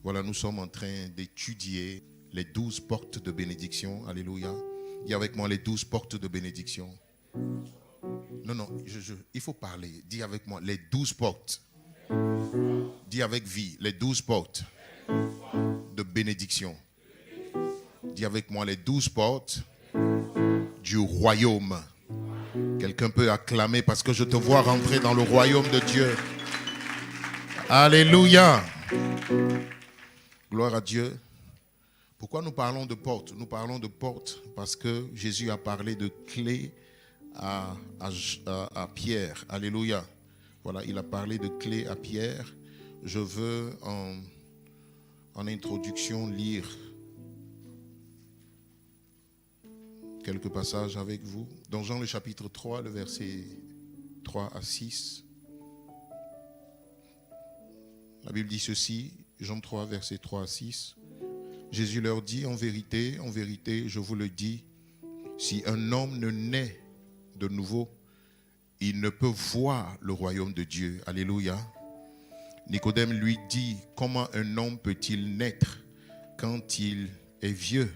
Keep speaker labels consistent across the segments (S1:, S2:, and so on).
S1: Voilà, nous sommes en train d'étudier les 12 portes de bénédiction. Alléluia. Dis avec moi les 12 portes de bénédiction. Non, il faut parler. Dis avec moi les 12 portes. Dis avec vie, les 12 portes de bénédiction. Dis avec moi les 12 portes du royaume. Quelqu'un peut acclamer parce que je te vois rentrer dans le royaume de Dieu. Alléluia. Gloire à Dieu. Pourquoi nous parlons de portes? Nous parlons de portes parce que Jésus a parlé de clés à Pierre. Alléluia. Voilà, il a parlé de clés à Pierre. Je veux en introduction lire quelques passages avec vous. Dans Jean le chapitre 3, le verset 3 à 6. La Bible dit ceci, Jean 3, verset 3 à 6. Jésus leur dit, en vérité, je vous le dis, si un homme ne naît de nouveau, il ne peut voir le royaume de Dieu. Alléluia. Nicodème lui dit, comment un homme peut-il naître quand il est vieux?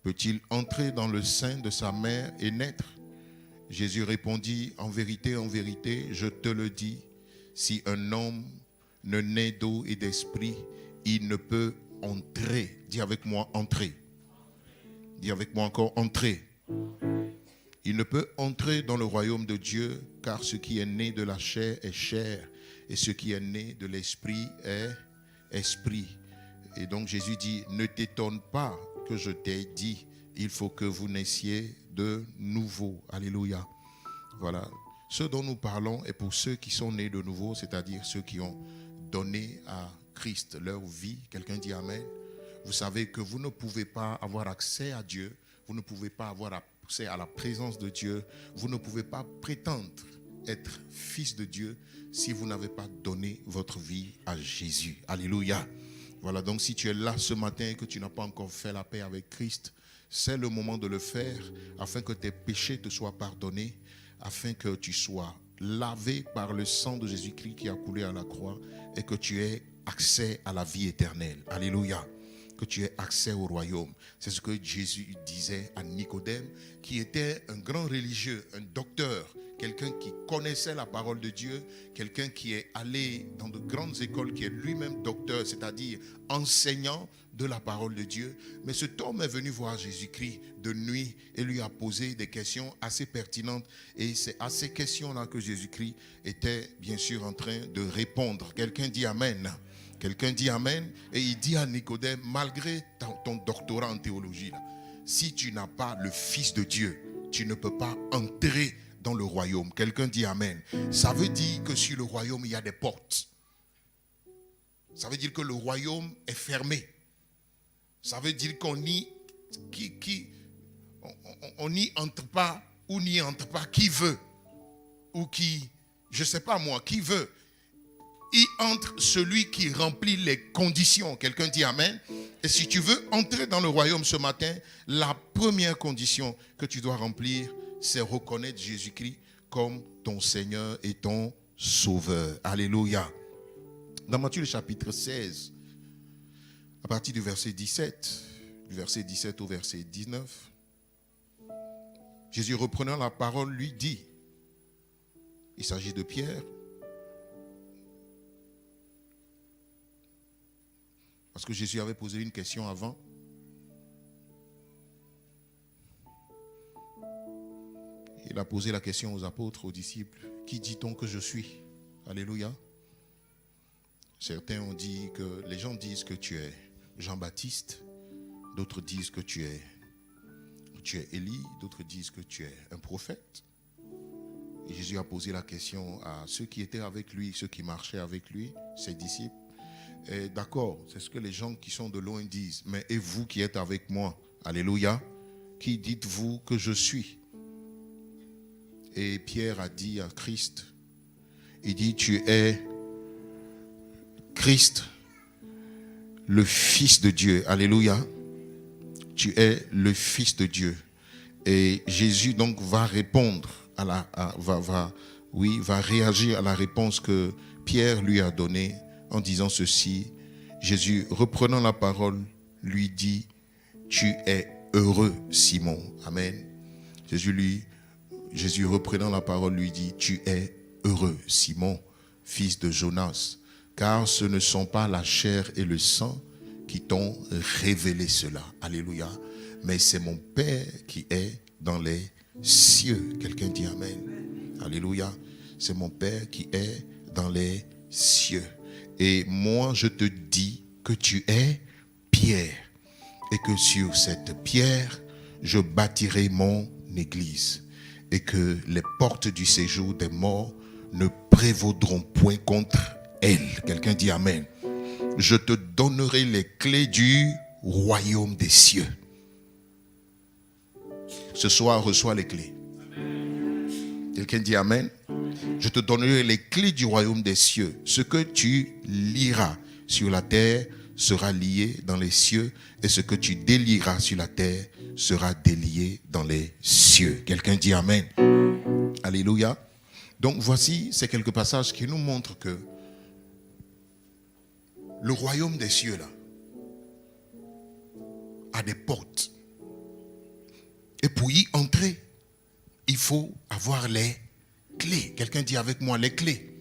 S1: Peut-il entrer dans le sein de sa mère et naître? Jésus répondit, en vérité, je te le dis, si un homme ne naît d'eau et d'esprit, il ne peut entrer. Dis avec moi, entrer. Dis avec moi encore, entrer. Il ne peut entrer dans le royaume de Dieu, car ce qui est né de la chair est chair, et ce qui est né de l'esprit est esprit. Et donc Jésus dit, ne t'étonne pas que je t'ai dit, il faut que vous naissiez de nouveau. Alléluia. Voilà. Ce dont nous parlons est pour ceux qui sont nés de nouveau, c'est-à-dire ceux qui ont donné à Christ leur vie. Quelqu'un dit Amen. Vous savez que vous ne pouvez pas avoir accès à Dieu, vous ne pouvez pas avoir accès à la présence de Dieu, vous ne pouvez pas prétendre être fils de Dieu si vous n'avez pas donné votre vie à Jésus. Alléluia. Voilà, donc si tu es là ce matin et que tu n'as pas encore fait la paix avec Christ, c'est le moment de le faire afin que tes péchés te soient pardonnés, afin que tu sois lavé par le sang de Jésus-Christ qui a coulé à la croix et que tu aies accès à la vie éternelle. Alléluia. Que tu aies accès au royaume. C'est ce que Jésus disait à Nicodème, qui était un grand religieux, un docteur, quelqu'un qui connaissait la parole de Dieu, quelqu'un qui est allé dans de grandes écoles, qui est lui-même docteur, c'est-à-dire enseignant de la parole de Dieu. Mais cet homme est venu voir Jésus-Christ de nuit et lui a posé des questions assez pertinentes. Et c'est à ces questions-là que Jésus-Christ était bien sûr en train de répondre. Quelqu'un dit Amen. Quelqu'un dit Amen. Et il dit à Nicodème, malgré ton doctorat en théologie, là, si tu n'as pas le Fils de Dieu, tu ne peux pas entrer dans le royaume. Quelqu'un dit Amen. Ça veut dire que sur le royaume, il y a des portes. Ça veut dire que le royaume est fermé. Ça veut dire qu'on n'y entre pas ou n'y entre pas qui veut. Ou qui, je ne sais pas moi, qui veut. Y entre celui qui remplit les conditions. Quelqu'un dit Amen. Et si tu veux entrer dans le royaume ce matin, la première condition que tu dois remplir, c'est reconnaître Jésus-Christ comme ton Seigneur et ton Sauveur. Alléluia. Dans Matthieu chapitre 16, à partir du verset 17, du verset 17 au verset 19, Jésus reprenant la parole lui dit, il s'agit de Pierre, parce que Jésus avait posé une question avant. Il a posé la question aux apôtres, aux disciples. Qui dit-on que je suis? Alléluia. Certains ont dit que les gens disent que tu es Jean-Baptiste. D'autres disent que tu es Élie. D'autres disent que tu es un prophète. Et Jésus a posé la question à ceux qui étaient avec lui, ceux qui marchaient avec lui, ses disciples. Et d'accord, c'est ce que les gens qui sont de loin disent. Mais et vous qui êtes avec moi, alléluia, qui dites-vous que je suis? Et Pierre a dit à Christ, il dit, tu es Christ, le Fils de Dieu. Alléluia. Tu es le Fils de Dieu. Et Jésus donc va répondre va réagir à la réponse que Pierre lui a donnée en disant ceci. Jésus, reprenant la parole, lui dit, tu es heureux, Simon. Amen. Jésus reprenant la parole, lui dit, tu es heureux, Simon, fils de Jonas, car ce ne sont pas la chair et le sang qui t'ont révélé cela. Alléluia. Mais c'est mon Père qui est dans les cieux. Quelqu'un dit Amen. Alléluia. C'est mon Père qui est dans les cieux. Et moi, je te dis que tu es Pierre. Et que sur cette pierre, je bâtirai mon église. Et que les portes du séjour des morts ne prévaudront point contre elle. Quelqu'un dit Amen. Je te donnerai les clés du royaume des cieux. Ce soir, reçois les clés. Quelqu'un dit Amen. Je te donnerai les clés du royaume des cieux. Ce que tu lieras sur la terre sera lié dans les cieux. Et ce que tu délieras sur la terre sera délié dans les cieux. Quelqu'un dit Amen. Alléluia. Donc voici ces quelques passages qui nous montrent que le royaume des cieux là a des portes. Et pour y entrer, il faut avoir les clés. Quelqu'un dit avec moi les clés.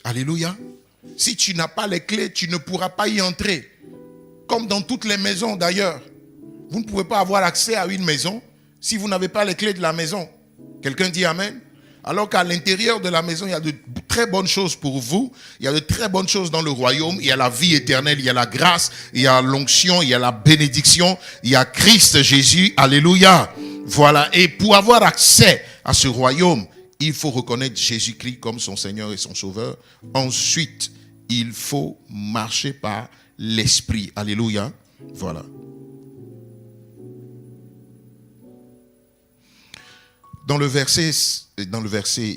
S1: Alléluia. Si tu n'as pas les clés, tu ne pourras pas y entrer. Comme dans toutes les maisons d'ailleurs. Vous ne pouvez pas avoir accès à une maison si vous n'avez pas les clés de la maison. Quelqu'un dit Amen. Alors qu'à l'intérieur de la maison, il y a de très bonnes choses pour vous. Il y a de très bonnes choses dans le royaume. Il y a la vie éternelle, il y a la grâce, il y a l'onction, il y a la bénédiction. Il y a Christ Jésus. Alléluia. Voilà. Et pour avoir accès à ce royaume, il faut reconnaître Jésus-Christ comme son Seigneur et son Sauveur. Ensuite, il faut marcher par l'Esprit. Alléluia. Voilà. Dans le verset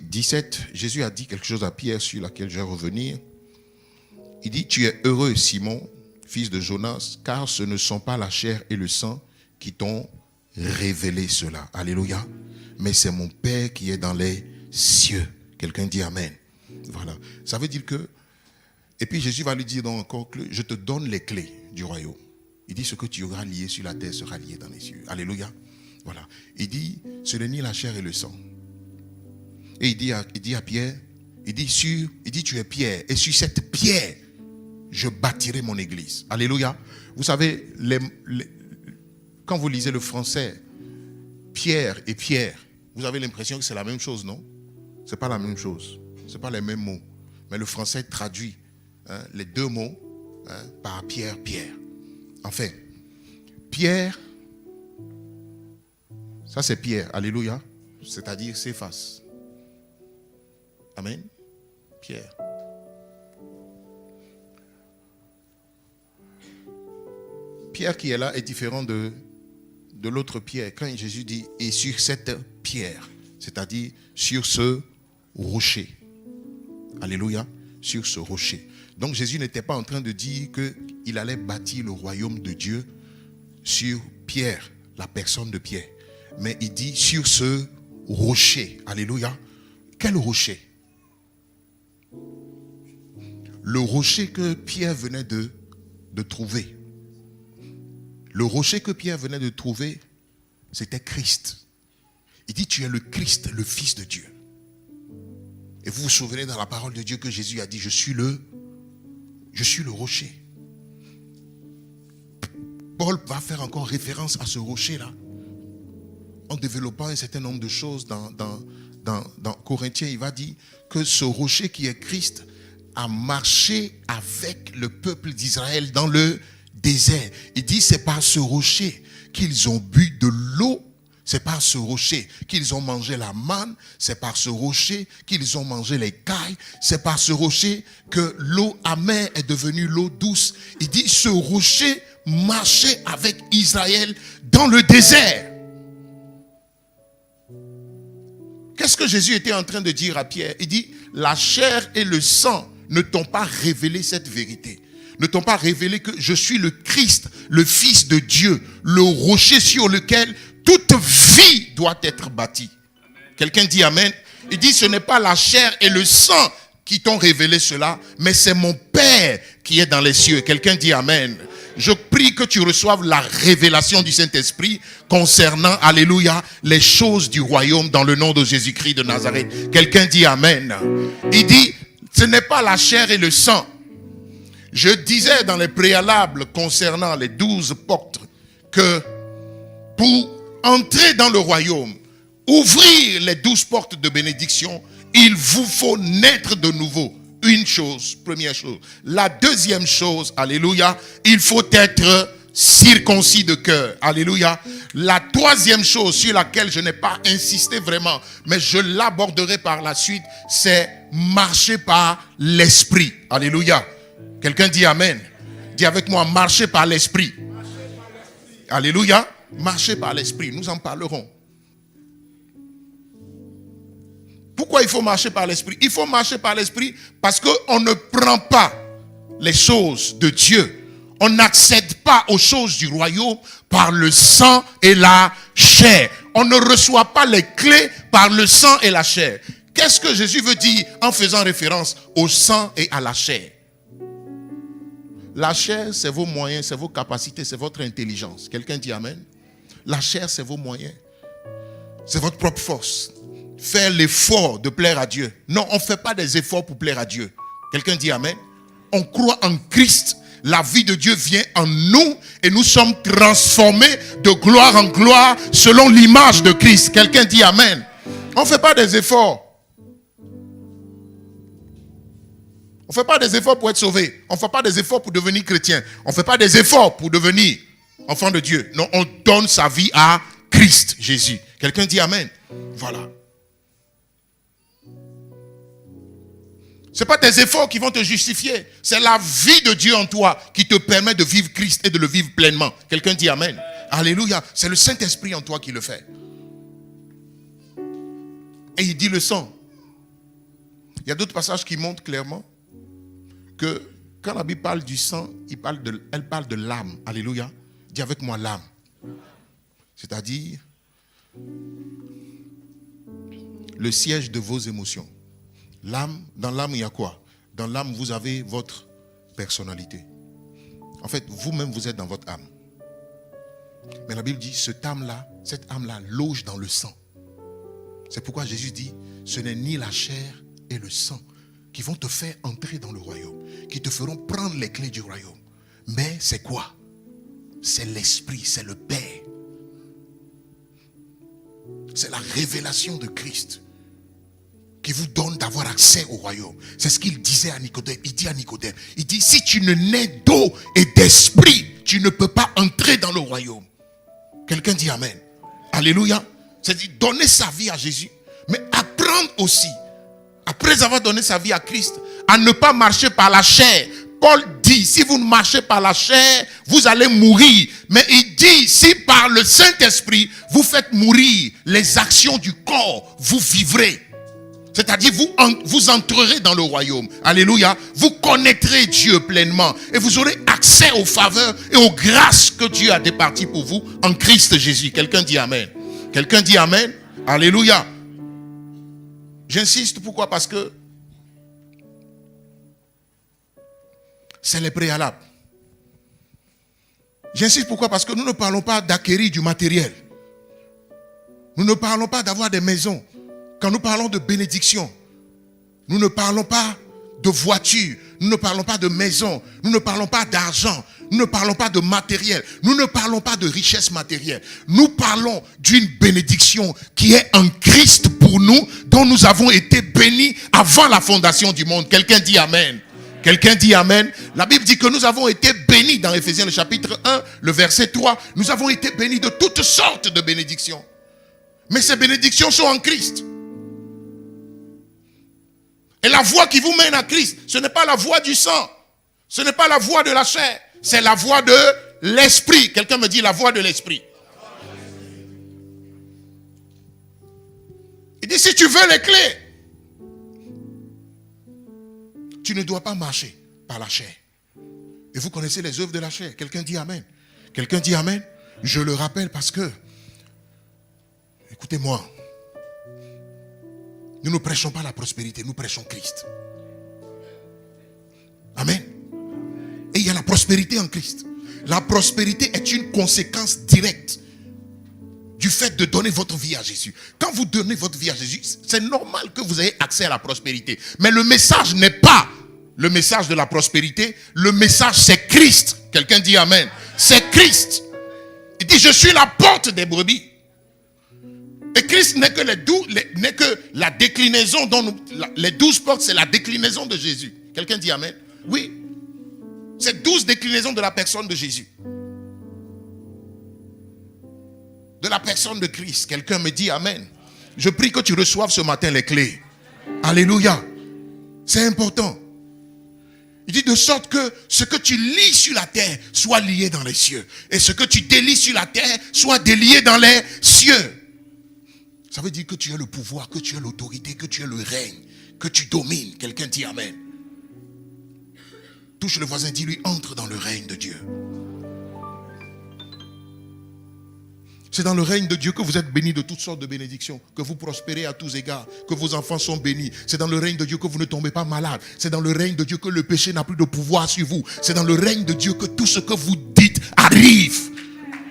S1: 17, Jésus a dit quelque chose à Pierre sur laquelle je vais revenir. Il dit, tu es heureux, Simon, fils de Jonas, car ce ne sont pas la chair et le sang qui t'ont révélé cela. Alléluia. Mais c'est mon Père qui est dans les cieux. Quelqu'un dit Amen. Voilà. Ça veut dire que, et puis Jésus va lui dire donc encore que je te donne les clés du royaume. Il dit, ce que tu auras lié sur la terre sera lié dans les cieux. Alléluia. Voilà. Il dit, ce n'est ni la chair et le sang. Et il dit à Pierre, il dit, tu es Pierre. Et sur cette pierre, je bâtirai mon église. Alléluia. Vous savez, quand vous lisez le français, Pierre et Pierre, vous avez l'impression que c'est la même chose, non? Ce n'est pas la même chose. Ce n'est pas les mêmes mots. Mais le français traduit les deux mots par Pierre, Pierre. Enfin, Pierre, ça c'est Pierre, alléluia, c'est-à-dire s'efface. Amen. Pierre. Pierre qui est là est différent de l'autre Pierre. Quand Jésus dit, et sur cette pierre, c'est-à-dire sur ce rocher. Alléluia, sur ce rocher. Donc Jésus n'était pas en train de dire qu'il allait bâtir le royaume de Dieu sur Pierre, la personne de Pierre. Mais il dit sur ce rocher. Alléluia. Quel rocher? Le rocher que Pierre venait de trouver. Le rocher que Pierre venait de trouver, c'était Christ. Il dit, tu es le Christ, le Fils de Dieu. Et vous vous souvenez dans la parole de Dieu que Jésus a dit, je suis le rocher. Paul va faire encore référence à ce rocher-là, en développant un certain nombre de choses dans Corinthiens. Il va dire que ce rocher qui est Christ a marché avec le peuple d'Israël dans le désert. Il dit, c'est par ce rocher qu'ils ont bu de l'eau. C'est par ce rocher qu'ils ont mangé la manne. C'est par ce rocher qu'ils ont mangé les cailles. C'est par ce rocher que l'eau amère est devenue l'eau douce. Il dit, ce rocher marchait avec Israël dans le désert. Qu'est-ce que Jésus était en train de dire à Pierre? Il dit, la chair et le sang ne t'ont pas révélé cette vérité. Ne t'ont pas révélé que je suis le Christ, le Fils de Dieu, le rocher sur lequel toute vie doit être bâtie. Quelqu'un dit Amen. Il dit, ce n'est pas la chair et le sang qui t'ont révélé cela, mais c'est mon Père qui est dans les cieux. Quelqu'un dit Amen. Je prie que tu reçoives la révélation du Saint-Esprit concernant, alléluia, les choses du royaume dans le nom de Jésus-Christ de Nazareth. Quelqu'un dit Amen. Il dit, ce n'est pas la chair et le sang. Je disais dans les préalables concernant les 12 portes que pour entrer dans le royaume, ouvrir les 12 portes de bénédiction, il vous faut naître de nouveau. Une chose, première chose. La deuxième chose, alléluia, il faut être circoncis de cœur. Alléluia. La troisième chose sur laquelle je n'ai pas insisté vraiment, mais je l'aborderai par la suite, c'est marcher par l'esprit. Alléluia. Quelqu'un dit Amen. Dis avec moi, marcher par l'esprit. Alléluia. Marcher par l'esprit. Nous en parlerons. Pourquoi il faut marcher par l'esprit? Il faut marcher par l'esprit parce qu'on ne prend pas les choses de Dieu. On n'accède pas aux choses du royaume par le sang et la chair. On ne reçoit pas les clés par le sang et la chair. Qu'est-ce que Jésus veut dire en faisant référence au sang et à la chair? La chair, c'est vos moyens, c'est vos capacités, c'est votre intelligence. Quelqu'un dit Amen? La chair, c'est vos moyens. C'est votre propre force. Faire l'effort de plaire à Dieu. Non, on ne fait pas des efforts pour plaire à Dieu. Quelqu'un dit Amen. On croit en Christ. La vie de Dieu vient en nous et nous sommes transformés de gloire en gloire selon l'image de Christ. Quelqu'un dit Amen. On ne fait pas des efforts. On ne fait pas des efforts pour être sauvé. On ne fait pas des efforts pour devenir chrétien. On ne fait pas des efforts pour devenir enfant de Dieu. Non, on donne sa vie à Christ, Jésus. Quelqu'un dit Amen. Voilà. Ce n'est pas tes efforts qui vont te justifier. C'est la vie de Dieu en toi qui te permet de vivre Christ et de le vivre pleinement. Quelqu'un dit Amen. Alléluia. C'est le Saint-Esprit en toi qui le fait. Et il dit le sang. Il y a d'autres passages qui montrent clairement que quand la Bible parle du sang, elle parle de l'âme. Alléluia. Dis avec moi l'âme. C'est-à-dire le siège de vos émotions. L'âme, dans l'âme, il y a quoi? Dans l'âme, vous avez votre personnalité. En fait, vous-même, vous êtes dans votre âme. Mais la Bible dit, cette âme-là loge dans le sang. C'est pourquoi Jésus dit, ce n'est ni la chair et le sang qui vont te faire entrer dans le royaume, qui te feront prendre les clés du royaume. Mais c'est quoi? C'est l'Esprit, c'est le Père. C'est la révélation de Christ qui vous donne d'avoir accès au royaume. C'est ce qu'il disait à Nicodème. Il dit à Nicodème, il dit, si tu ne nais d'eau et d'esprit, tu ne peux pas entrer dans le royaume. Quelqu'un dit Amen. Alléluia. C'est-à-dire donner sa vie à Jésus, mais apprendre aussi, après avoir donné sa vie à Christ, à ne pas marcher par la chair. Paul dit, si vous ne marchez par la chair, vous allez mourir. Mais il dit, si par le Saint-Esprit, vous faites mourir les actions du corps, vous vivrez. C'est-à-dire, vous entrerez dans le royaume. Alléluia. Vous connaîtrez Dieu pleinement. Et vous aurez accès aux faveurs et aux grâces que Dieu a départies pour vous en Christ Jésus. Quelqu'un dit Amen. Quelqu'un dit Amen. Alléluia. J'insiste, pourquoi? Parce que c'est les préalables. J'insiste, pourquoi? Parce que nous ne parlons pas d'acquérir du matériel. Nous ne parlons pas d'avoir des maisons. Quand nous parlons de bénédiction, nous ne parlons pas de voiture, nous ne parlons pas de maison, nous ne parlons pas d'argent, nous ne parlons pas de matériel, nous ne parlons pas de richesse matérielle. Nous parlons d'une bénédiction qui est en Christ pour nous, dont nous avons été bénis avant la fondation du monde. Quelqu'un dit Amen. Quelqu'un dit Amen. La Bible dit que nous avons été bénis dans Éphésiens le chapitre 1, le verset 3. Nous avons été bénis de toutes sortes de bénédictions. Mais ces bénédictions sont en Christ. Et la voie qui vous mène à Christ, ce n'est pas la voie du sang. Ce n'est pas la voie de la chair. C'est la voie de l'esprit. Quelqu'un me dit la voie de l'esprit. Il dit, si tu veux les clés, tu ne dois pas marcher par la chair. Et vous connaissez les œuvres de la chair. Quelqu'un dit Amen. Quelqu'un dit Amen. Je le rappelle parce que, écoutez-moi, nous ne prêchons pas la prospérité, nous prêchons Christ. Amen. Et il y a la prospérité en Christ. La prospérité est une conséquence directe du fait de donner votre vie à Jésus. Quand vous donnez votre vie à Jésus, c'est normal que vous ayez accès à la prospérité. Mais le message n'est pas le message de la prospérité. Le message, c'est Christ. Quelqu'un dit Amen. C'est Christ. Il dit, je suis la porte des brebis. Et Christ n'est que la déclinaison dont les 12 portes, c'est la déclinaison de Jésus. Quelqu'un dit Amen. Oui. C'est 12 déclinaisons de la personne de Jésus. De la personne de Christ. Quelqu'un me dit Amen. Je prie que tu reçoives ce matin les clés. Alléluia. C'est important. Il dit de sorte que ce que tu lis sur la terre soit lié dans les cieux. Et ce que tu délies sur la terre soit délié dans les cieux. Ça veut dire que tu as le pouvoir, que tu as l'autorité, que tu as le règne, que tu domines. Quelqu'un dit Amen. Touche le voisin, dis-lui, entre dans le règne de Dieu. C'est dans le règne de Dieu que vous êtes bénis de toutes sortes de bénédictions, que vous prospérez à tous égards, que vos enfants sont bénis. C'est dans le règne de Dieu que vous ne tombez pas malade. C'est dans le règne de Dieu que le péché n'a plus de pouvoir sur vous. C'est dans le règne de Dieu que tout ce que vous dites arrive.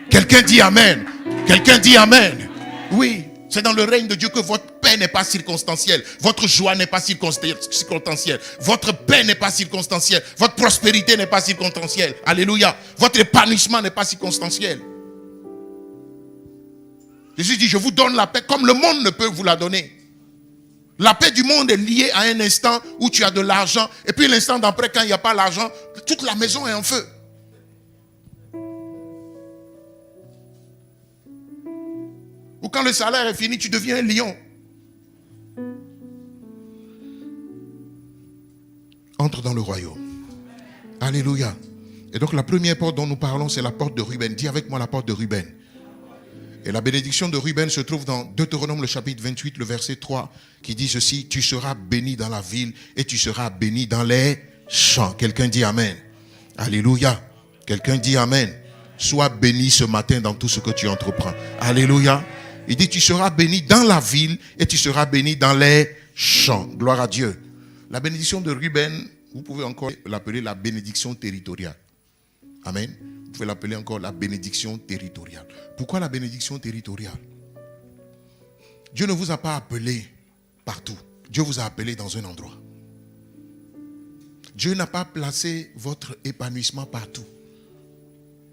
S1: Quelqu'un dit Amen. Quelqu'un dit Amen. Oui, c'est dans le règne de Dieu que votre paix n'est pas circonstancielle. Votre joie n'est pas circonstancielle. Votre paix n'est pas circonstancielle. Votre prospérité n'est pas circonstancielle. Alléluia. Votre épanouissement n'est pas circonstanciel. Jésus dit, je vous donne la paix comme le monde ne peut vous la donner. La paix du monde est liée à un instant où tu as de l'argent. Et puis l'instant d'après, quand il n'y a pas l'argent, toute la maison est en feu. Ou quand le salaire est fini, tu deviens un lion. Entre dans le royaume. Alléluia. Et donc la première porte dont nous parlons, c'est la porte de Ruben. Dis avec moi la porte de Ruben. Et la bénédiction de Ruben se trouve dans Deutéronome le chapitre 28, le verset 3, qui dit ceci, tu seras béni dans la ville et tu seras béni dans les champs. Quelqu'un dit Amen. Alléluia. Quelqu'un dit Amen. Sois béni ce matin dans tout ce que tu entreprends. Alléluia. Il dit, tu seras béni dans la ville et tu seras béni dans les champs. Gloire à Dieu. La bénédiction de Ruben, vous pouvez encore l'appeler la bénédiction territoriale. Amen. Vous pouvez l'appeler encore la bénédiction territoriale. Pourquoi la bénédiction territoriale? Dieu ne vous a pas appelé partout. Dieu vous a appelé dans un endroit. Dieu n'a pas placé votre épanouissement partout.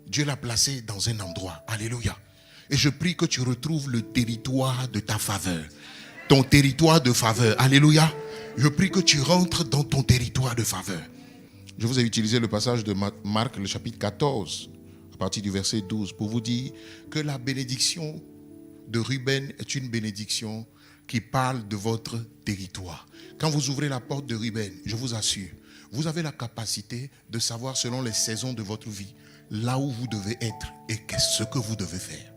S1: Dieu l'a placé dans un endroit. Alléluia. Et je prie que tu retrouves le territoire de ta faveur. Ton territoire de faveur. Alléluia. Je prie que tu rentres dans ton territoire de faveur. Je vous ai utilisé le passage de Marc, le chapitre 14, à partir du verset 12, pour vous dire que la bénédiction de Ruben est une bénédiction qui parle de votre territoire. Quand vous ouvrez la porte de Ruben, je vous assure, vous avez la capacité de savoir selon les saisons de votre vie, là où vous devez être et ce que vous devez faire.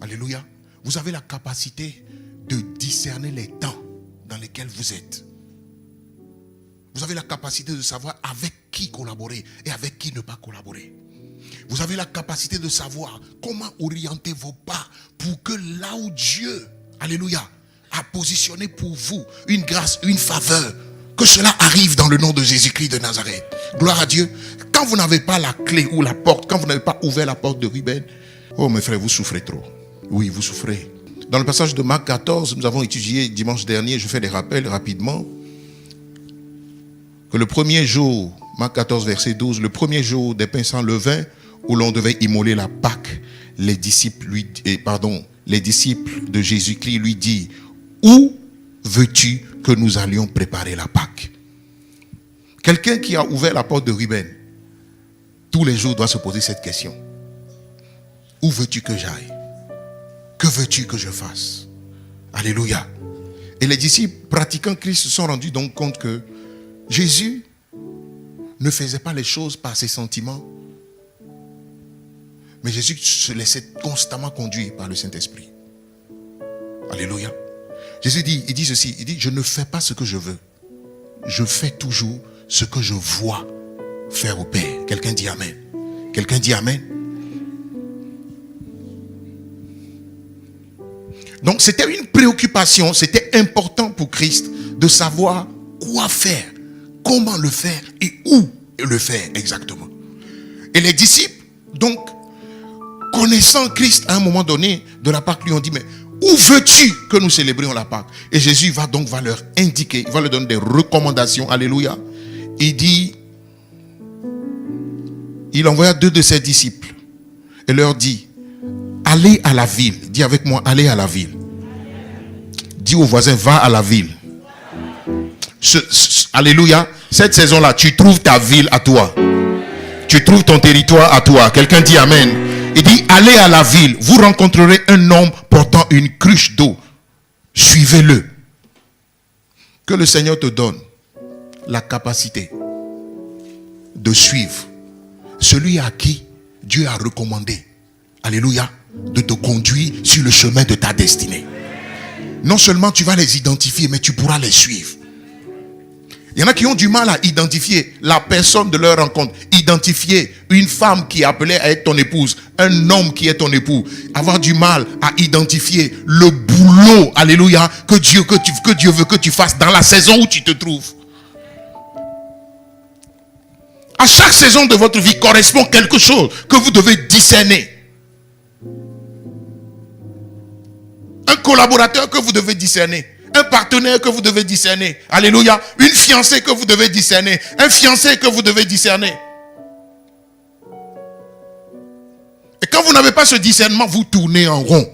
S1: Alléluia. Vous avez la capacité de discerner les temps dans lesquels vous êtes. Vous avez la capacité de savoir avec qui collaborer et avec qui ne pas collaborer. Vous avez la capacité de savoir comment orienter vos pas pour que là où Dieu, alléluia, a positionné pour vous une grâce, une faveur, que cela arrive dans le nom de Jésus-Christ de Nazareth. Gloire à Dieu. Quand vous n'avez pas la clé ou la porte, quand vous n'avez pas ouvert la porte de Ruben, oh mes frères, vous souffrez trop. Oui, vous souffrez. Dans le passage de Marc 14, nous avons étudié dimanche dernier, je fais des rappels rapidement, que le premier jour, Marc 14, verset 12, le premier jour des pains sans levain, où l'on devait immoler la Pâque, les disciples de Jésus-Christ lui disent, où veux-tu que nous allions préparer la Pâque? Quelqu'un qui a ouvert la porte de Ruben, tous les jours doit se poser cette question. Où veux-tu que j'aille? Que veux-tu que je fasse? Alléluia. Et les disciples pratiquant Christ se sont rendus donc compte que Jésus ne faisait pas les choses par ses sentiments, mais Jésus se laissait constamment conduire par le Saint-Esprit. Alléluia. Jésus dit, il dit ceci, il dit, je ne fais pas ce que je veux. Je fais toujours ce que je vois faire au Père. Quelqu'un dit Amen. Quelqu'un dit Amen. Donc c'était une préoccupation, c'était important pour Christ de savoir quoi faire, comment le faire et où le faire exactement. Et les disciples, donc, connaissant Christ à un moment donné de la Pâque, lui ont dit, mais où veux-tu que nous célébrions la Pâque? Et Jésus va leur indiquer, il va leur donner des recommandations. Alléluia. Il dit, il envoya 2 de ses disciples et leur dit, allez à la ville. Dis avec moi, allez à la ville. Dis au voisin, va à la ville. Alléluia. Cette saison-là, tu trouves ta ville à toi. Tu trouves ton territoire à toi. Quelqu'un dit amen. Il dit, allez à la ville. Vous rencontrerez un homme portant une cruche d'eau. Suivez-le. Que le Seigneur te donne la capacité de suivre celui à qui Dieu a recommandé, alléluia, de te conduire sur le chemin de ta destinée. Non seulement tu vas les identifier, mais tu pourras les suivre. Il y en a qui ont du mal à identifier la personne de leur rencontre. Identifier une femme qui est appelée à être ton épouse, un homme qui est ton époux. Avoir du mal à identifier le boulot, alléluia, que Dieu veut que tu fasses dans la saison où tu te trouves. À chaque saison de votre vie correspond quelque chose que vous devez discerner. Un collaborateur que vous devez discerner. Un partenaire que vous devez discerner. Alléluia. Une fiancée que vous devez discerner. Un fiancé que vous devez discerner. Et quand vous n'avez pas ce discernement, vous tournez en rond.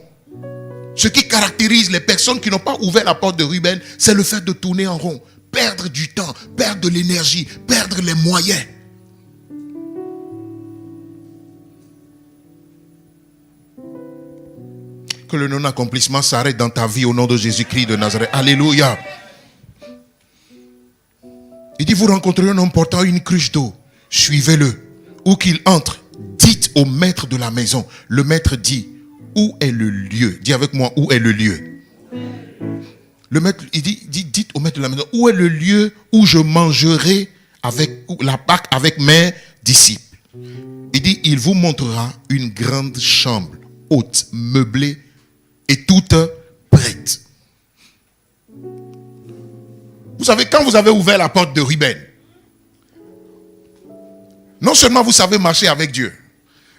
S1: Ce qui caractérise les personnes qui n'ont pas ouvert la porte de Ruben, c'est le fait de tourner en rond. Perdre du temps, perdre de l'énergie, perdre les moyens. Que le non-accomplissement s'arrête dans ta vie au nom de Jésus-Christ de Nazareth. Alléluia. Il dit, vous rencontrerez un homme portant une cruche d'eau. Suivez-le. Où qu'il entre, dites au maître de la maison. Le maître dit, où est le lieu? Dis avec moi, où est le lieu? Le maître, il dit, dites au maître de la maison, où est le lieu où je mangerai la Pâque avec mes disciples? Il dit, il vous montrera une grande chambre, haute, meublée, et toute prête. Vous savez, quand vous avez ouvert la porte de Ruben, non seulement vous savez marcher avec Dieu,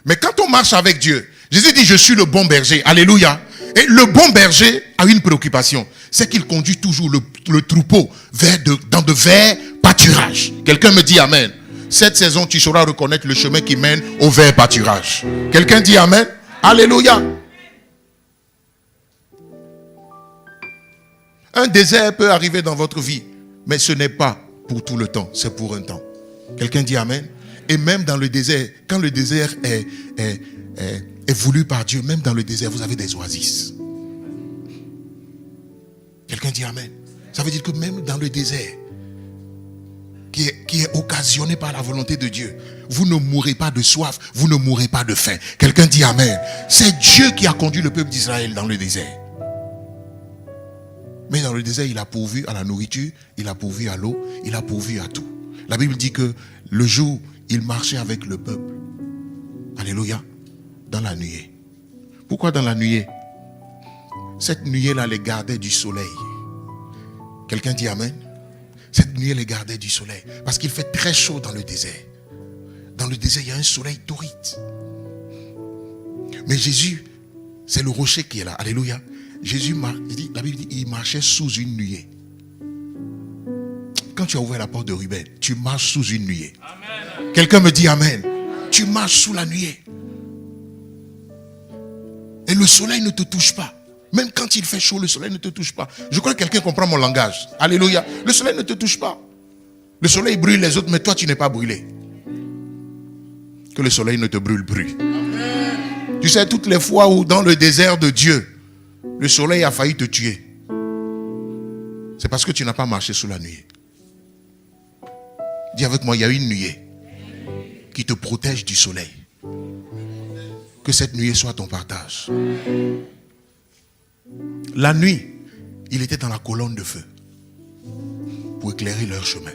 S1: mais quand on marche avec Dieu, Jésus dit, je suis le bon berger. Alléluia. Et le bon berger a une préoccupation, c'est qu'il conduit toujours le troupeau dans de verts pâturages. Quelqu'un me dit amen. Cette saison, tu sauras reconnaître le chemin qui mène au vert pâturage. Quelqu'un dit amen. Alléluia. Un désert peut arriver dans votre vie, mais ce n'est pas pour tout le temps, c'est pour un temps. Quelqu'un dit amen. Et même dans le désert, quand le désert est voulu par Dieu, même dans le désert, vous avez des oasis. Quelqu'un dit amen. Ça veut dire que même dans le désert, qui est occasionné par la volonté de Dieu, vous ne mourrez pas de soif, vous ne mourrez pas de faim. Quelqu'un dit amen. C'est Dieu qui a conduit le peuple d'Israël dans le désert. Mais dans le désert, il a pourvu à la nourriture, il a pourvu à l'eau, il a pourvu à tout. La Bible dit que le jour, il marchait avec le peuple. Alléluia. Dans la nuée. Pourquoi dans la nuée? Cette nuée-là les gardait du soleil. Quelqu'un dit amen? Cette nuée les gardait du soleil. Parce qu'il fait très chaud dans le désert. Dans le désert, il y a un soleil torride. Mais Jésus, c'est le rocher qui est là. Alléluia. Jésus, la Bible dit, il marchait sous une nuée. Quand tu as ouvert la porte de Ruben, tu marches sous une nuée. Amen. Quelqu'un me dit amen. Tu marches sous la nuée. Et le soleil ne te touche pas. Même quand il fait chaud, le soleil ne te touche pas. Je crois que quelqu'un comprend mon langage. Alléluia. Le soleil ne te touche pas. Le soleil brûle les autres, mais toi tu n'es pas brûlé. Que le soleil ne te brûle plus. Amen. Tu sais, toutes les fois où dans le désert de Dieu, le soleil a failli te tuer, c'est parce que tu n'as pas marché sous la nuée. Dis avec moi, il y a une nuée qui te protège du soleil. Que cette nuée soit ton partage. La nuit, il était dans la colonne de feu pour éclairer leur chemin.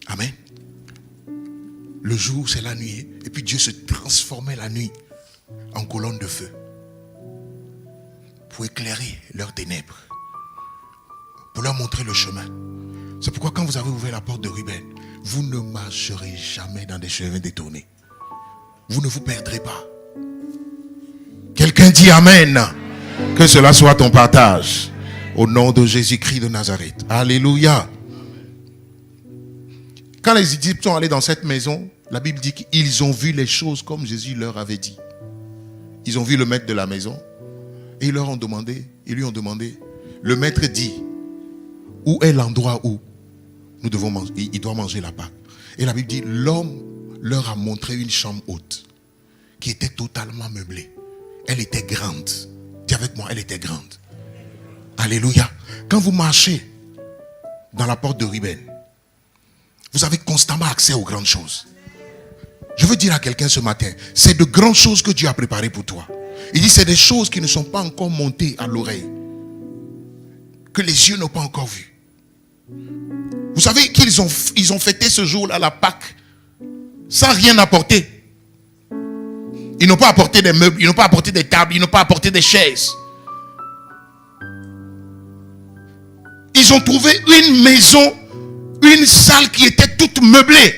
S1: Amen. Le jour, c'est la nuit. Et puis Dieu se transformait la nuit en colonne de feu pour éclairer leurs ténèbres, pour leur montrer le chemin. C'est pourquoi quand vous avez ouvert la porte de Ruben, vous ne marcherez jamais dans des chemins détournés. Vous ne vous perdrez pas. Quelqu'un dit Amen. Que cela soit ton partage. Au nom de Jésus-Christ de Nazareth. Alléluia. Quand les Égyptiens sont allés dans cette maison, la Bible dit qu'ils ont vu les choses comme Jésus leur avait dit. Ils ont vu le maître de la maison et ils lui ont demandé, le maître dit, où est l'endroit où nous devons manger, il doit manger la Pâque. Et la Bible dit, l'homme leur a montré une chambre haute qui était totalement meublée. Elle était grande. Dis avec moi, elle était grande. Alléluia. Quand vous marchez dans la porte de Ruben, vous avez constamment accès aux grandes choses. Je veux dire à quelqu'un ce matin, c'est de grandes choses que Dieu a préparées pour toi. Il dit c'est des choses qui ne sont pas encore montées à l'oreille, que les yeux n'ont pas encore vues. Vous savez qu'ils ont fêté ce jour-là, la Pâque, sans rien apporter. Ils n'ont pas apporté des meubles, ils n'ont pas apporté des tables, ils n'ont pas apporté des chaises. Ils ont trouvé une maison, une salle qui était toute meublée.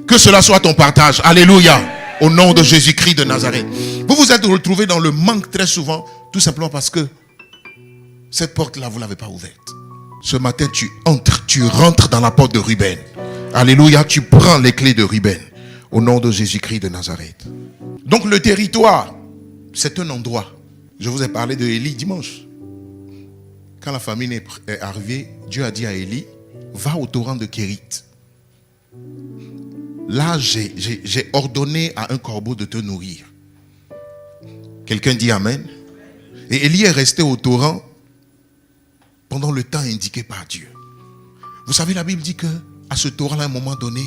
S1: Que cela soit ton partage. Alléluia. Au nom de Jésus-Christ de Nazareth. Vous vous êtes retrouvés dans le manque très souvent, tout simplement parce que cette porte-là, vous ne l'avez pas ouverte. Ce matin, tu rentres dans la porte de Ruben. Alléluia. Tu prends les clés de Ruben. Au nom de Jésus-Christ de Nazareth. Donc le territoire, c'est un endroit. Je vous ai parlé de Élie dimanche. Quand la famine est arrivée, Dieu a dit à Élie, va au torrent de Kérit. Là, j'ai ordonné à un corbeau de te nourrir. Quelqu'un dit Amen. Et Élie est resté au torrent pendant le temps indiqué par Dieu. Vous savez, la Bible dit que à ce torrent, à un moment donné,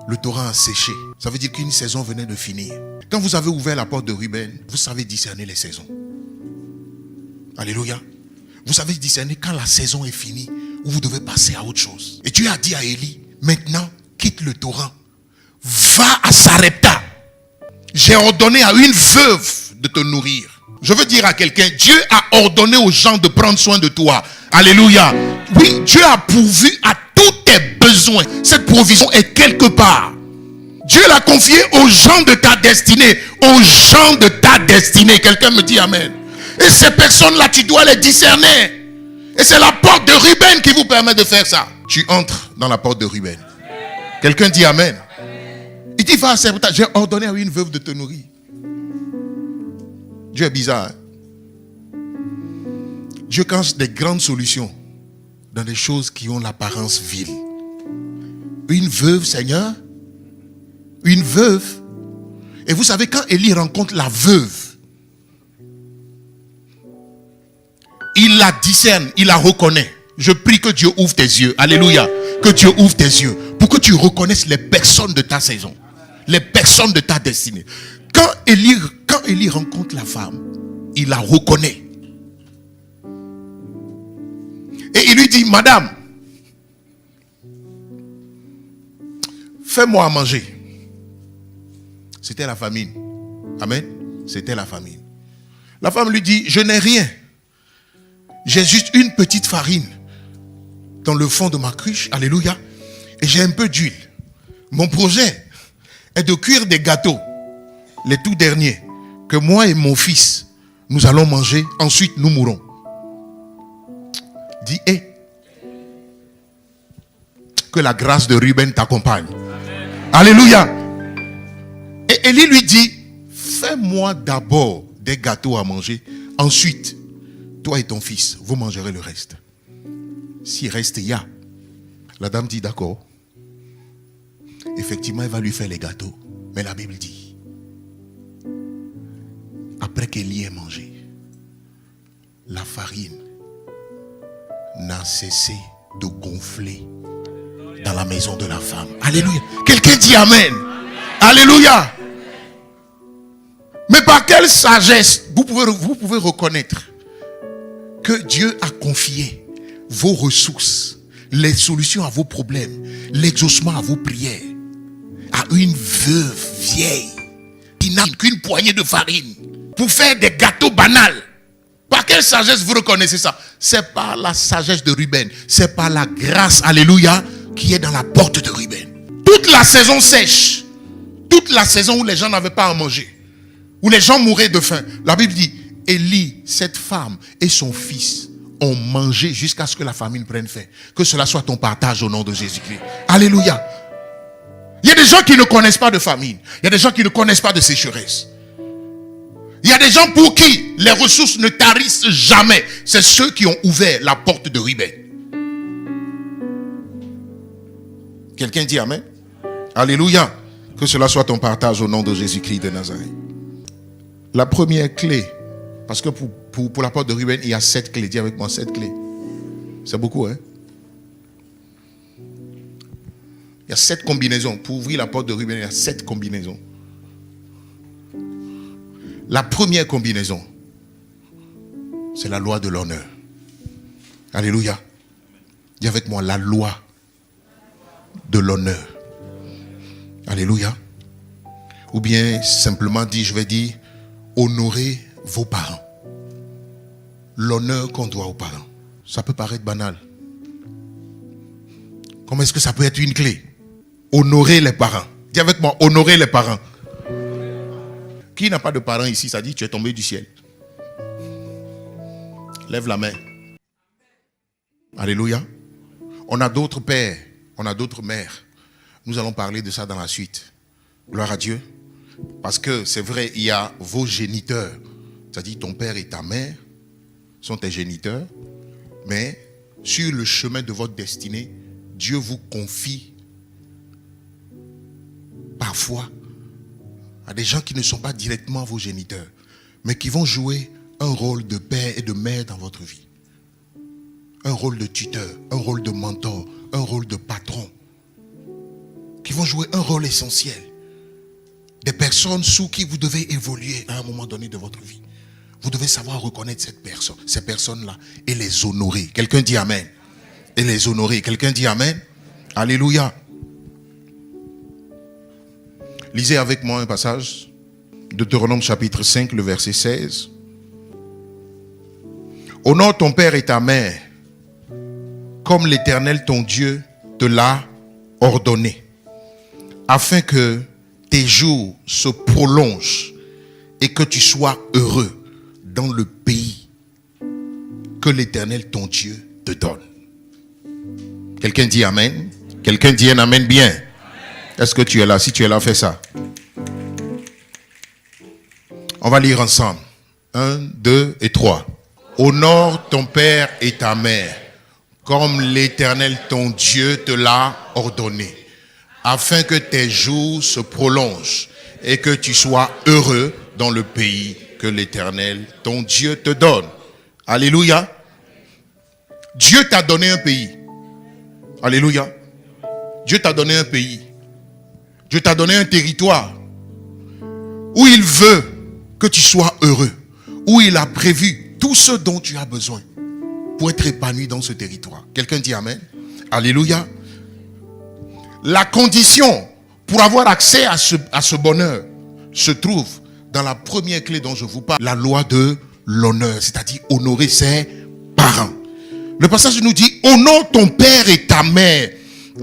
S1: le torrent a séché. Ça veut dire qu'une saison venait de finir. Quand vous avez ouvert la porte de Ruben, vous savez discerner les saisons. Alléluia. Vous savez discerner quand la saison est finie, où vous devez passer à autre chose. Et Dieu a dit à Élie, maintenant, quitte le torrent. Va à Sarepta. J'ai ordonné à une veuve de te nourrir. Je veux dire à quelqu'un, Dieu a ordonné aux gens de prendre soin de toi. Alléluia. Oui, Dieu a pourvu à tous tes besoins. Cette provision est quelque part. Dieu l'a confié aux gens de ta destinée. Aux gens de ta destinée. Quelqu'un me dit Amen. Et ces personnes-là, tu dois les discerner. Et c'est la porte de Ruben qui vous permet de faire ça. Tu entres dans la porte de Ruben. Quelqu'un dit Amen. Il dit, va à Sarepta. J'ai ordonné à une veuve de te nourrir. Dieu est bizarre. Hein? Dieu cache des grandes solutions dans des choses qui ont l'apparence vile. Une veuve, Seigneur. Une veuve. Et vous savez, quand Élie rencontre la veuve, il la discerne, il la reconnaît. Je prie que Dieu ouvre tes yeux. Alléluia. Que Dieu ouvre tes yeux pour que tu reconnaisses les personnes de ta saison. Les personnes de ta destinée. Quand Élie rencontre la femme, il la reconnaît. Et il lui dit, madame, fais-moi à manger. C'était la famine. Amen. C'était la famine. La femme lui dit, je n'ai rien. J'ai juste une petite farine dans le fond de ma cruche. Alléluia. Et j'ai un peu d'huile. Mon projet est de cuire des gâteaux. Les tout derniers. Que moi et mon fils, nous allons manger. Ensuite, nous mourrons. Dis, que la grâce de Ruben t'accompagne. Amen. Alléluia. Et Élie lui dit, fais-moi d'abord des gâteaux à manger. Ensuite, toi et ton fils, vous mangerez le reste. S'il reste, il y a. La dame dit d'accord. Effectivement, elle va lui faire les gâteaux. Mais la Bible dit, après qu'Élie ait mangé, la farine n'a cessé de gonfler dans la maison de la femme. Alléluia. Quelqu'un dit Amen. Alléluia. Mais par quelle sagesse vous pouvez reconnaître que Dieu a confié vos ressources, les solutions à vos problèmes, l'exaucement à vos prières à une veuve vieille qui n'a qu'une poignée de farine pour faire des gâteaux banals. Par quelle sagesse vous reconnaissez ça? C'est par la sagesse de Ruben. C'est par la grâce, alléluia, qui est dans la porte de Ruben. Toute la saison sèche, toute la saison où les gens n'avaient pas à manger, où les gens mouraient de faim, la Bible dit, Élie, cette femme et son fils ont mangé jusqu'à ce que la famine prenne fin. Que cela soit ton partage au nom de Jésus-Christ. Alléluia. Il y a des gens qui ne connaissent pas de famine. Il y a des gens qui ne connaissent pas de sécheresse. Il y a des gens pour qui les ressources ne tarissent jamais. C'est ceux qui ont ouvert la porte de Ruben. Quelqu'un dit Amen? Alléluia. Que cela soit ton partage au nom de Jésus-Christ de Nazareth. La première clé, parce que pour la porte de Ruben, il y a 7 clés. Dis avec moi 7 clés. C'est beaucoup, hein? Il y a 7 combinaisons. Pour ouvrir la porte de Ruben, il y a 7 combinaisons. La première combinaison, c'est la loi de l'honneur. Alléluia. Dis avec moi, la loi de l'honneur. Alléluia. Ou bien, simplement dit, je vais dire, honorez vos parents. L'honneur qu'on doit aux parents. Ça peut paraître banal. Comment est-ce que ça peut être une clé? Honorer les parents. Dis avec moi, honorer les parents. Qui n'a pas de parents ici? Ça dit, tu es tombé du ciel. Lève la main. Alléluia. On a d'autres pères, on a d'autres mères. Nous allons parler de ça dans la suite. Gloire à Dieu. Parce que c'est vrai, il y a vos géniteurs. C'est-à-dire ton père et ta mère sont tes géniteurs. Mais sur le chemin de votre destinée, Dieu vous confie parfois à des gens qui ne sont pas directement vos géniteurs, mais qui vont jouer un rôle de père et de mère dans votre vie. Un rôle de tuteur, un rôle de mentor, un rôle de patron. Qui vont jouer un rôle essentiel. Des personnes sous qui vous devez évoluer à un moment donné de votre vie. Vous devez savoir reconnaître ces personnes-là et les honorer. Quelqu'un dit Amen. Et les honorer. Quelqu'un dit Amen. Alléluia. Lisez avec moi un passage. Deutéronome chapitre 5, le verset 16. Honore ton père et ta mère, comme l'Éternel ton Dieu te l'a ordonné, afin que tes jours se prolongent et que tu sois heureux dans le pays que l'Éternel ton Dieu te donne. Quelqu'un dit Amen. Quelqu'un dit un Amen bien. Est-ce que tu es là? Si tu es là, fais ça. On va lire ensemble. 1, 2 et 3. Honore ton père et ta mère, comme l'Éternel ton Dieu te l'a ordonné, afin que tes jours se prolongent et que tu sois heureux dans le pays que l'Éternel ton Dieu te donne. Alléluia. Dieu t'a donné un pays. Alléluia. Dieu t'a donné un pays. Dieu t'a donné un territoire où il veut que tu sois heureux, où il a prévu tout ce dont tu as besoin pour être épanoui dans ce territoire. Quelqu'un dit Amen. Alléluia. La condition pour avoir accès à ce bonheur se trouve dans la première clé dont je vous parle, la loi de l'honneur, c'est-à-dire honorer ses parents. Le passage nous dit, honore ton père et ta mère,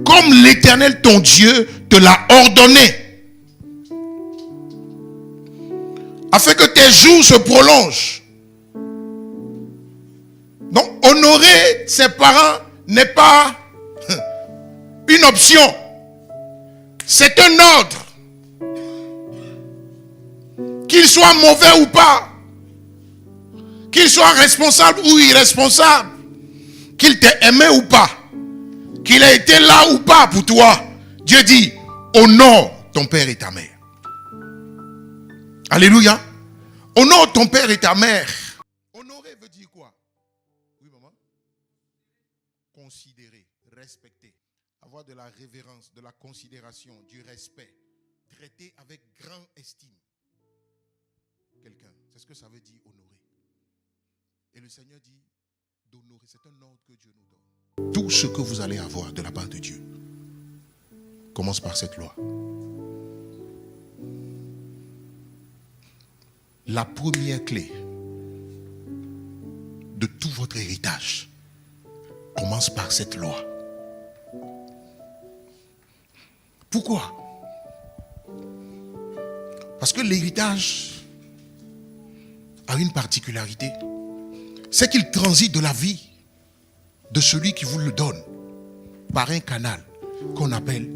S1: comme l'Éternel ton Dieu te l'a ordonné, afin que tes jours se prolongent. Donc, honorer ses parents n'est pas une option. C'est un ordre. Qu'il soit mauvais ou pas, qu'il soit responsable ou irresponsable, qu'il t'ait aimé ou pas, qu'il ait été là ou pas pour toi, Dieu dit, honore ton père et ta mère. Alléluia. Honore ton père et ta mère. Honorer veut dire quoi? Oui, maman. Considérer, respecter, avoir de la révérence, de la considération, du respect, traiter avec grande estime quelqu'un. C'est ce que ça veut dire honorer. Et le Seigneur dit d'honorer. C'est un ordre que Dieu nous donne. Tout ce que vous allez avoir de la part de Dieu commence par cette loi. La première clé de tout votre héritage commence par cette loi. Pourquoi? Parce que l'héritage a une particularité. C'est qu'il transite de la vie de celui qui vous le donne par un canal qu'on appelle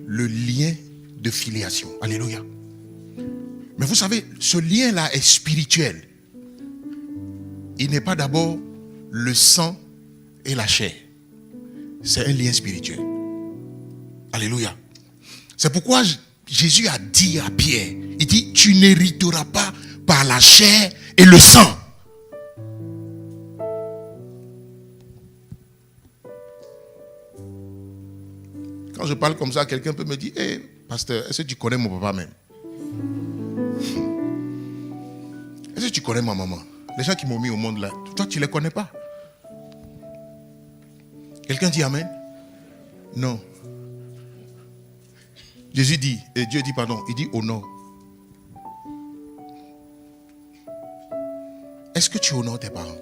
S1: le lien de filiation. Alléluia. Mais vous savez, ce lien-là est spirituel. Il n'est pas d'abord le sang et la chair. C'est un lien spirituel. Alléluia. C'est pourquoi Jésus a dit à Pierre, il dit, tu n'hériteras pas par la chair et le sang. Quand je parle comme ça, quelqu'un peut me dire, hé, pasteur, est-ce que tu connais mon papa même? Est-ce que tu connais ma maman? Les gens qui m'ont mis au monde là, toi tu ne les connais pas. Quelqu'un dit amen? Non. Jésus dit, et Dieu dit pardon, il dit honore. Est-ce que tu honores tes parents?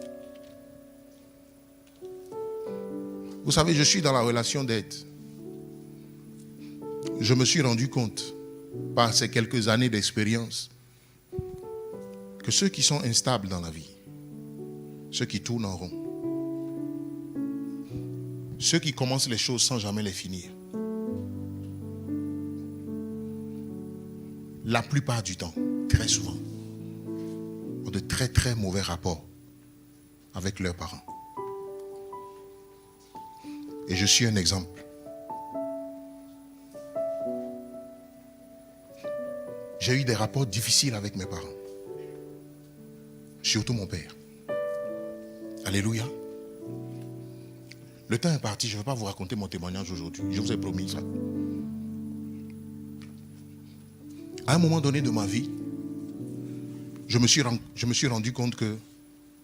S1: Vous savez, je suis dans la relation d'aide. Je me suis rendu compte, par ces quelques années d'expérience, que ceux qui sont instables dans la vie, ceux qui tournent en rond, ceux qui commencent les choses sans jamais les finir, la plupart du temps, très souvent, ont de très très mauvais rapports avec leurs parents. Et je suis un exemple. J'ai eu des rapports difficiles avec mes parents. Surtout mon père. Alléluia. Le temps est parti, je ne vais pas vous raconter mon témoignage aujourd'hui. Je vous ai promis ça. À un moment donné de ma vie, je me suis rendu compte que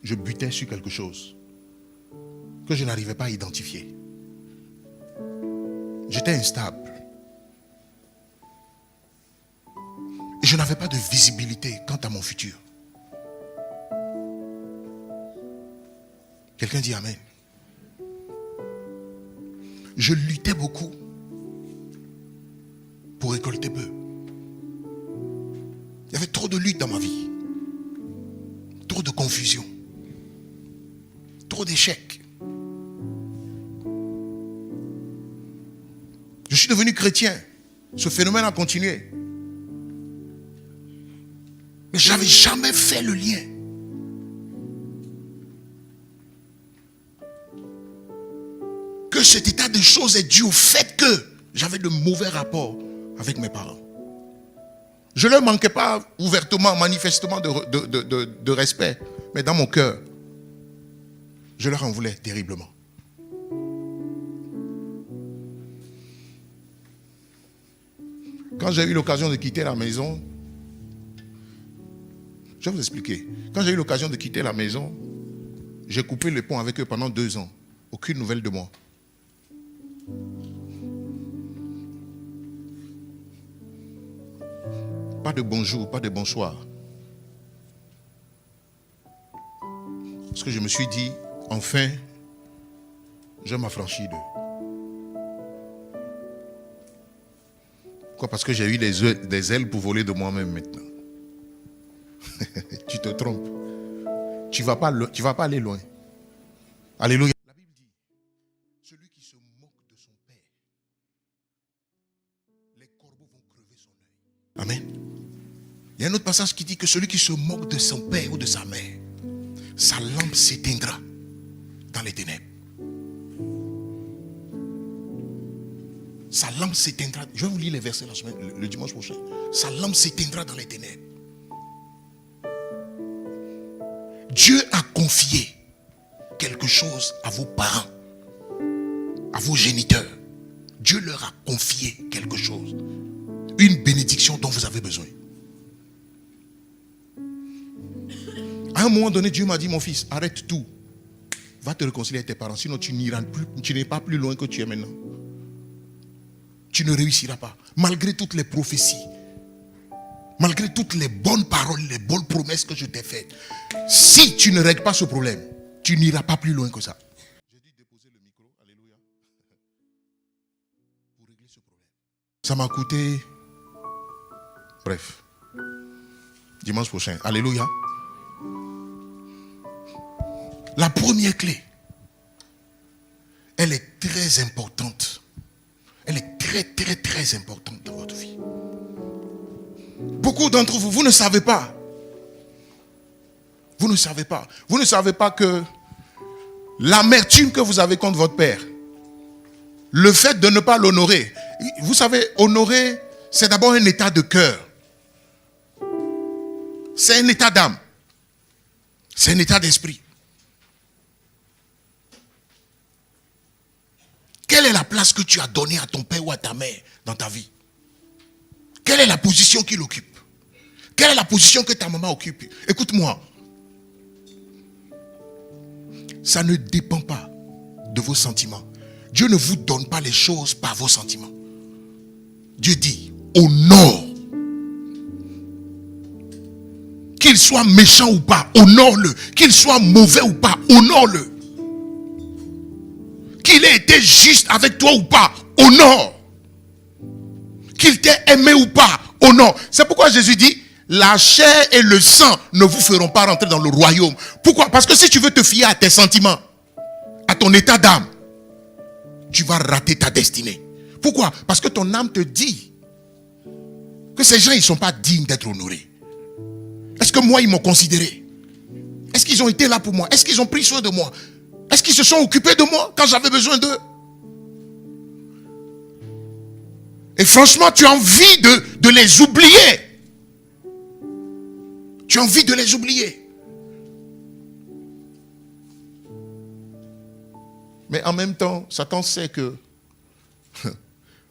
S1: je butais sur quelque chose que je n'arrivais pas à identifier. J'étais instable. Et je n'avais pas de visibilité quant à mon futur. Quelqu'un dit amen. Je luttais beaucoup pour récolter peu. Il y avait trop de lutte dans ma vie. Trop de confusion. Trop d'échecs. Je suis devenu chrétien. Ce phénomène a continué. Mais je n'avais jamais fait le lien. Que cet état de choses est dû au fait que j'avais de mauvais rapports avec mes parents. Je ne leur manquais pas ouvertement, manifestement de respect. Mais dans mon cœur, je leur en voulais terriblement. Quand j'ai eu l'occasion de quitter la maison, je vais vous expliquer. Quand j'ai eu l'occasion de quitter la maison, j'ai coupé le pont avec eux pendant 2 ans. Aucune nouvelle de moi. Pas de bonjour, pas de bonsoir. Parce que je me suis dit, enfin, je m'affranchis d'eux. Pourquoi? Parce que j'ai eu des ailes pour voler de moi-même maintenant. Tu te trompes. Tu ne vas pas aller loin. Alléluia. La Bible dit, celui qui se moque de son père, les corbeaux vont crever son œil. Amen. Il y a un autre passage qui dit que celui qui se moque de son père ou de sa mère, sa lampe s'éteindra dans les ténèbres. Sa lampe s'éteindra. Je vais vous lire les versets le dimanche prochain. Sa lampe s'éteindra dans les ténèbres. Dieu a confié quelque chose à vos parents, à vos géniteurs. Dieu leur a confié quelque chose. Une bénédiction dont vous avez besoin. À un moment donné, Dieu m'a dit, mon fils, arrête tout. Va te réconcilier avec tes parents, sinon tu n'es pas plus loin que tu es maintenant. Tu ne réussiras pas. Malgré toutes les prophéties, malgré toutes les bonnes paroles, les bonnes promesses que je t'ai faites, si tu ne règles pas ce problème, Tu n'iras pas plus loin que ça. J'ai dû déposer le micro, alléluia, pour régler ce problème. Ça m'a coûté, bref, dimanche prochain, alléluia. La première clé, elle est très importante. Elle est très, très, très importante dans votre vie. Beaucoup d'entre vous, vous ne savez pas. Vous ne savez pas. Vous ne savez pas que l'amertume que vous avez contre votre père, le fait de ne pas l'honorer, vous savez, honorer, c'est d'abord un état de cœur. C'est un état d'âme. C'est un état d'esprit. Quelle est la place que tu as donnée à ton père ou à ta mère dans ta vie? Quelle est la position qu'il occupe? Quelle est la position que ta maman occupe? Écoute-moi. Ça ne dépend pas de vos sentiments. Dieu ne vous donne pas les choses par vos sentiments. Dieu dit, honore. Qu'il soit méchant ou pas, honore-le. Qu'il soit mauvais ou pas, honore-le. Qu'il ait été juste avec toi ou pas, honore. Qu'il t'ait aimé ou pas, honore. C'est pourquoi Jésus dit, la chair et le sang ne vous feront pas rentrer dans le royaume. Pourquoi? Parce que si tu veux te fier à tes sentiments, à ton état d'âme, tu vas rater ta destinée. Pourquoi? Parce que ton âme te dit que ces gens, ils ne sont pas dignes d'être honorés. Est-ce que moi, ils m'ont considéré? Est-ce qu'ils ont été là pour moi? Est-ce qu'ils ont pris soin de moi? Est-ce qu'ils se sont occupés de moi quand j'avais besoin d'eux? Et franchement, tu as envie de les oublier. Tu as envie de les oublier. Mais en même temps, Satan sait que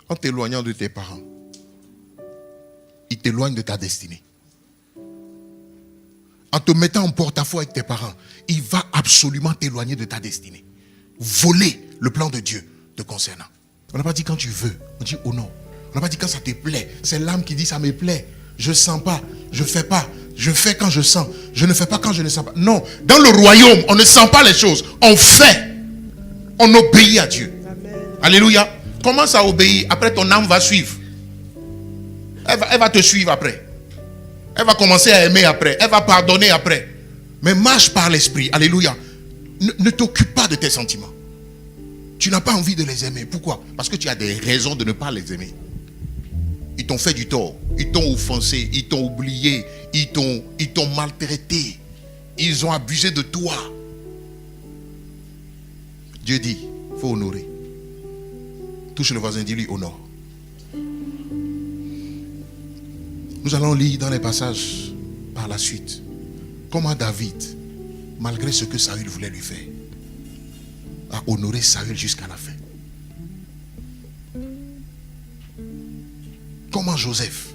S1: en t'éloignant de tes parents, il t'éloigne de ta destinée. En te mettant en porte-à-faux avec tes parents, il va absolument t'éloigner de ta destinée. Voler le plan de Dieu te concernant. On n'a pas dit quand tu veux, on dit oh non. On n'a pas dit quand ça te plaît. C'est l'âme qui dit ça me plaît. Je ne sens pas, je ne fais pas. Je fais quand je sens. Je ne fais pas quand je ne sens pas. Non, dans le royaume, on ne sent pas les choses. On fait. On obéit à Dieu. Amen. Alléluia. Commence à obéir. Après, ton âme va suivre. Elle va te suivre après. Elle va commencer à aimer après. Elle va pardonner après. Mais marche par l'esprit. Alléluia. Ne t'occupe pas de tes sentiments. Tu n'as pas envie de les aimer. Pourquoi? Parce que tu as des raisons de ne pas les aimer. Ils t'ont fait du tort. Ils t'ont offensé. Ils t'ont oublié. Ils t'ont maltraité. Ils ont abusé de toi. Dieu dit, il faut honorer. Touche le voisin, dis-lui honore. Nous allons lire dans les passages par la suite comment David, malgré ce que Saül voulait lui faire, a honoré Saül jusqu'à la fin. Comment Joseph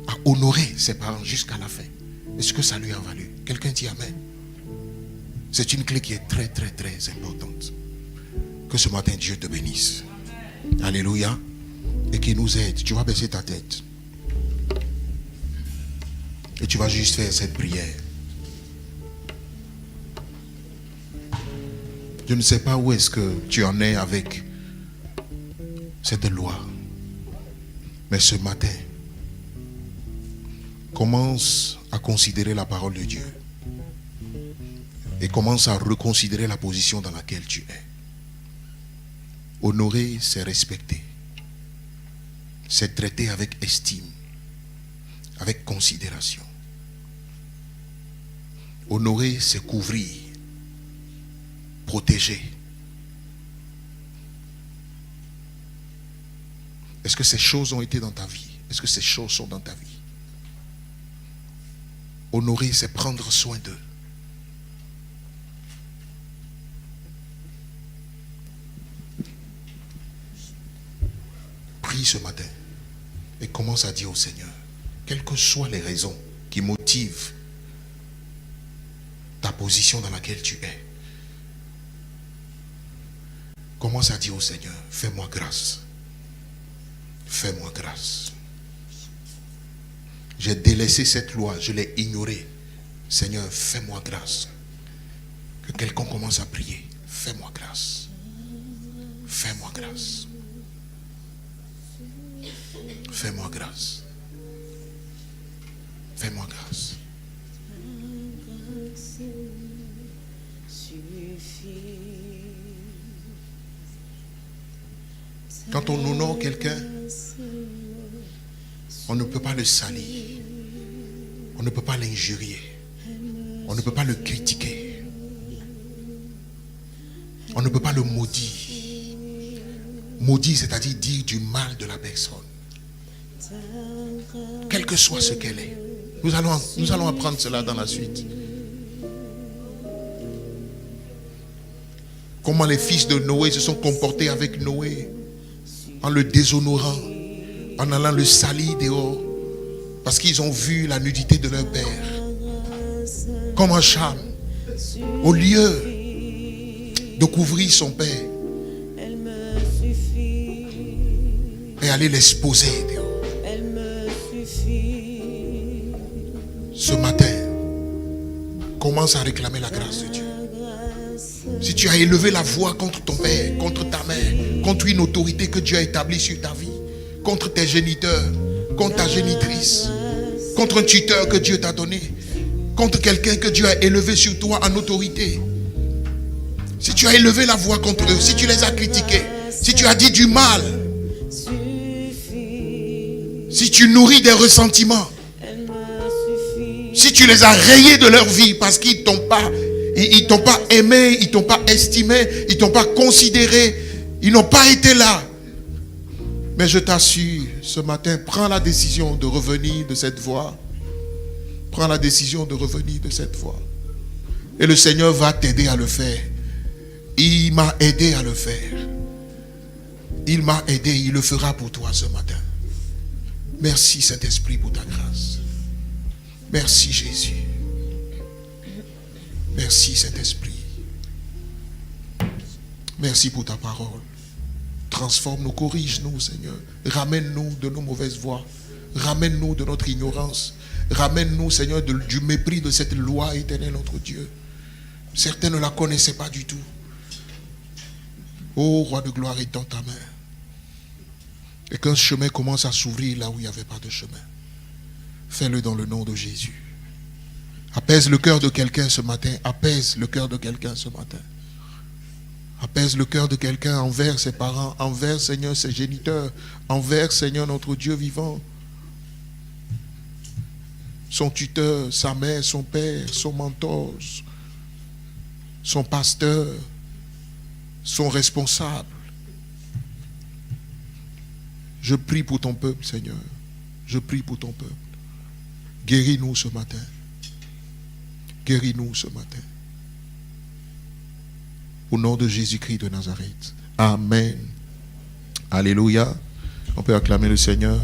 S1: a honoré ses parents jusqu'à la fin. Et ce que ça lui a valu. Quelqu'un dit amen. C'est une clé qui est très très très importante. Que ce matin Dieu te bénisse. Alléluia. Et qu'il nous aide. Tu vas baisser ta tête. Et tu vas juste faire cette prière. Je ne sais pas où est-ce que tu en es avec cette loi. Mais ce matin, commence à considérer la parole de Dieu. Et commence à reconsidérer la position dans laquelle tu es. Honorer, c'est respecter. C'est traiter avec estime. Avec considération. Honorer, c'est couvrir. Protéger. Est-ce que ces choses ont été dans ta vie? Est-ce que ces choses sont dans ta vie? Honorer, c'est prendre soin d'eux. Prie ce matin et commence à dire au Seigneur, quelles que soient les raisons qui motivent ta position dans laquelle tu es, commence à dire au Seigneur, fais-moi grâce. Fais-moi grâce. J'ai délaissé cette loi, je l'ai ignorée. Seigneur, fais-moi grâce. Que quelqu'un commence à prier. Fais-moi grâce. Fais-moi grâce. Fais-moi grâce. Fais-moi grâce. Quand on honore quelqu'un, on ne peut pas le salir. On ne peut pas l'injurier. On ne peut pas le critiquer. On ne peut pas le maudire. Maudire, c'est-à-dire dire du mal de la personne. Quel que soit ce qu'elle est. Nous allons apprendre cela dans la suite. Comment les fils de Noé se sont comportés avec Noé en le déshonorant, en allant le salir dehors, parce qu'ils ont vu la nudité de leur père. Comment Cham, au lieu de couvrir son père, est allé l'exposer dehors. Ce matin, commence à réclamer la grâce de Dieu. Si tu as élevé la voix contre ton père, contre ta mère, contre une autorité que Dieu a établie sur ta vie, contre tes géniteurs, contre ta génitrice, contre un tuteur que Dieu t'a donné, contre quelqu'un que Dieu a élevé sur toi en autorité. Si tu as élevé la voix contre eux, si tu les as critiqués, si tu as dit du mal, si tu nourris des ressentiments, si tu les as rayés de leur vie parce qu'ils t'ont pas aimé, ils t'ont pas estimé, ils t'ont pas considéré, ils n'ont pas été là. Mais je t'assure, ce matin, prends la décision de revenir de cette voie. Prends la décision de revenir de cette voie. Et le Seigneur va t'aider à le faire. Il m'a aidé à le faire. Il m'a aidé, il le fera pour toi ce matin. Merci Saint-Esprit pour ta grâce. Merci Jésus. Merci Saint-Esprit. Merci pour ta parole. Transforme-nous, corrige-nous Seigneur. Ramène-nous de nos mauvaises voies. Ramène-nous de notre ignorance. Ramène-nous Seigneur du mépris de cette loi éternelle notre Dieu. Certains ne la connaissaient pas du tout. Ô Roi de gloire, étends ta main. Et qu'un chemin commence à s'ouvrir là où il n'y avait pas de chemin. Fais-le dans le nom de Jésus. Apaise le cœur de quelqu'un ce matin. Apaise le cœur de quelqu'un ce matin. Apaise le cœur de quelqu'un envers ses parents, envers Seigneur ses géniteurs, envers Seigneur notre Dieu vivant. Son tuteur, sa mère, son père, son mentor, son pasteur, son responsable. Je prie pour ton peuple, Seigneur. Je prie pour ton peuple. Guéris-nous ce matin. Guéris-nous ce matin. Au nom de Jésus-Christ de Nazareth. Amen. Alléluia. On peut acclamer le Seigneur.